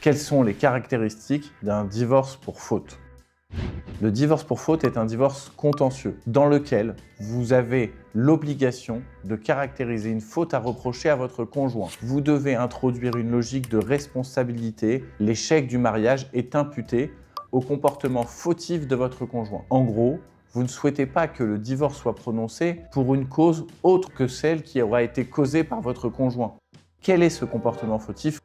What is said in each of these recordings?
Quelles sont les caractéristiques d'un divorce pour faute? Le divorce pour faute est un divorce contentieux dans lequel vous avez l'obligation de caractériser une faute à reprocher à votre conjoint. Vous devez introduire une logique de responsabilité. L'échec du mariage est imputé au comportement fautif de votre conjoint. En gros, vous ne souhaitez pas que le divorce soit prononcé pour une cause autre que celle qui aura été causée par votre conjoint. Quel est ce comportement fautif?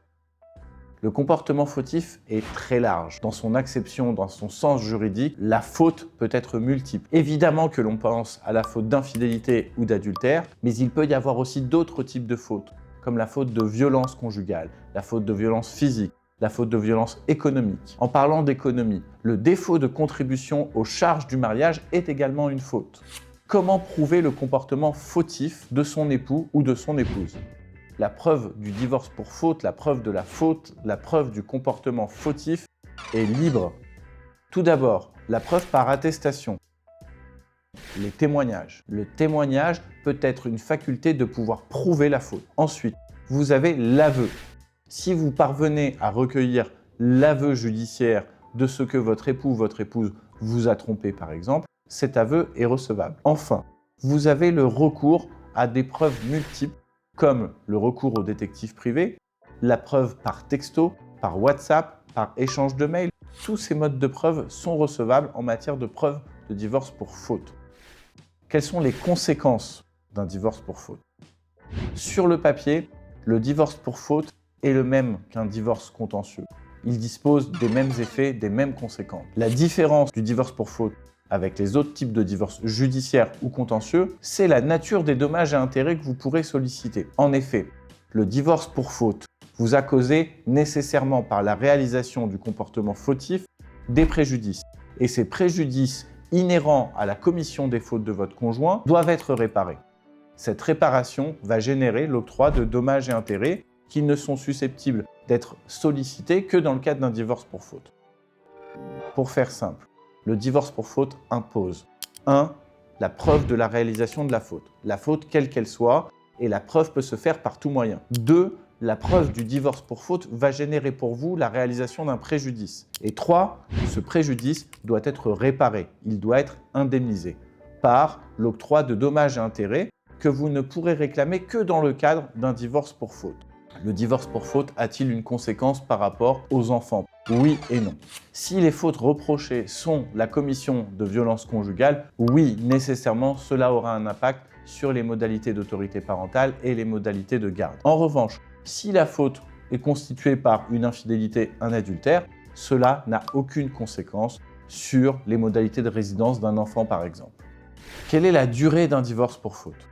Le comportement fautif est très large. Dans son acception, dans son sens juridique, la faute peut être multiple. Évidemment que l'on pense à la faute d'infidélité ou d'adultère, mais il peut y avoir aussi d'autres types de fautes, comme la faute de violence conjugale, la faute de violence physique, la faute de violence économique. En parlant d'économie, le défaut de contribution aux charges du mariage est également une faute. Comment prouver le comportement fautif de son époux ou de son épouse? La preuve du divorce pour faute, la preuve de la faute, la preuve du comportement fautif est libre. Tout d'abord, la preuve par attestation. Les témoignages. Le témoignage peut être une faculté de pouvoir prouver la faute. Ensuite, vous avez l'aveu. Si vous parvenez à recueillir l'aveu judiciaire de ce que votre époux ou votre épouse vous a trompé par exemple, cet aveu est recevable. Enfin, vous avez le recours à des preuves multiples comme le recours au détective privé, la preuve par texto, par WhatsApp, par échange de mails. Tous ces modes de preuve sont recevables en matière de preuve de divorce pour faute. Quelles sont les conséquences d'un divorce pour faute? Sur le papier, le divorce pour faute est le même qu'un divorce contentieux. Il dispose des mêmes effets, des mêmes conséquences. La différence du divorce pour faute avec les autres types de divorces judiciaires ou contentieux, c'est la nature des dommages et intérêts que vous pourrez solliciter. En effet, le divorce pour faute vous a causé nécessairement par la réalisation du comportement fautif des préjudices. Et ces préjudices inhérents à la commission des fautes de votre conjoint doivent être réparés. Cette réparation va générer l'octroi de dommages et intérêts qui ne sont susceptibles d'être sollicités que dans le cadre d'un divorce pour faute. Pour faire simple, le divorce pour faute impose 1. La preuve de la réalisation de la faute. La faute, quelle qu'elle soit, et la preuve peut se faire par tout moyen. 2. La preuve du divorce pour faute va générer pour vous la réalisation d'un préjudice. Et 3. Ce préjudice doit être réparé. Il doit être indemnisé par l'octroi de dommages et intérêts que vous ne pourrez réclamer que dans le cadre d'un divorce pour faute. Le divorce pour faute a-t-il une conséquence par rapport aux enfants? Oui et non. Si les fautes reprochées sont la commission de violences conjugales, oui, nécessairement, cela aura un impact sur les modalités d'autorité parentale et les modalités de garde. En revanche, si la faute est constituée par une infidélité, un adultère, cela n'a aucune conséquence sur les modalités de résidence d'un enfant par exemple. Quelle est la durée d'un divorce pour faute?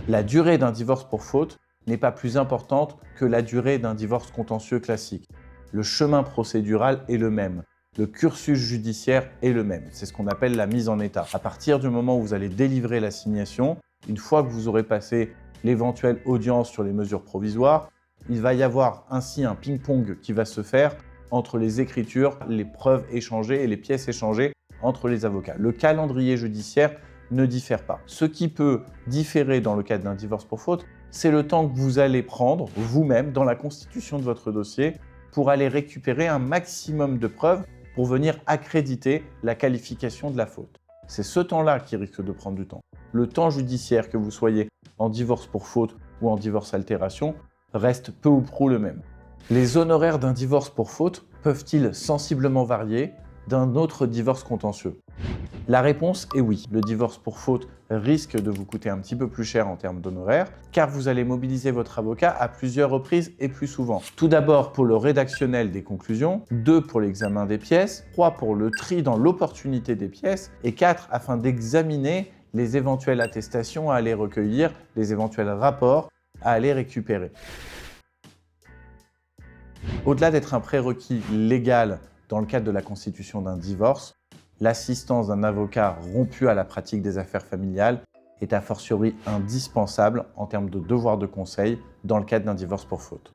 La durée d'un divorce pour faute n'est pas plus importante que la durée d'un divorce contentieux classique. Le chemin procédural est le même. Le cursus judiciaire est le même. C'est ce qu'on appelle la mise en état. À partir du moment où vous allez délivrer l'assignation, une fois que vous aurez passé l'éventuelle audience sur les mesures provisoires, il va y avoir ainsi un ping-pong qui va se faire entre les écritures, les preuves échangées et les pièces échangées entre les avocats. Le calendrier judiciaire ne diffère pas. Ce qui peut différer dans le cadre d'un divorce pour faute, c'est le temps que vous allez prendre vous-même dans la constitution de votre dossier pour aller récupérer un maximum de preuves pour venir accréditer la qualification de la faute. C'est ce temps-là qui risque de prendre du temps. Le temps judiciaire, que vous soyez en divorce pour faute ou en divorce altération, reste peu ou prou le même. Les honoraires d'un divorce pour faute peuvent-ils sensiblement varier d'un autre divorce contentieux? La réponse est oui. Le divorce pour faute risque de vous coûter un petit peu plus cher en termes d'honoraires, car vous allez mobiliser votre avocat à plusieurs reprises et plus souvent. Tout d'abord pour le rédactionnel des conclusions, 2 pour l'examen des pièces, 3 pour le tri dans l'opportunité des pièces, et 4 afin d'examiner les éventuelles attestations à aller recueillir, les éventuels rapports à aller récupérer. Au-delà d'être un prérequis légal dans le cadre de la constitution d'un divorce, l'assistance d'un avocat rompu à la pratique des affaires familiales est a fortiori indispensable en termes de devoir de conseil dans le cadre d'un divorce pour faute.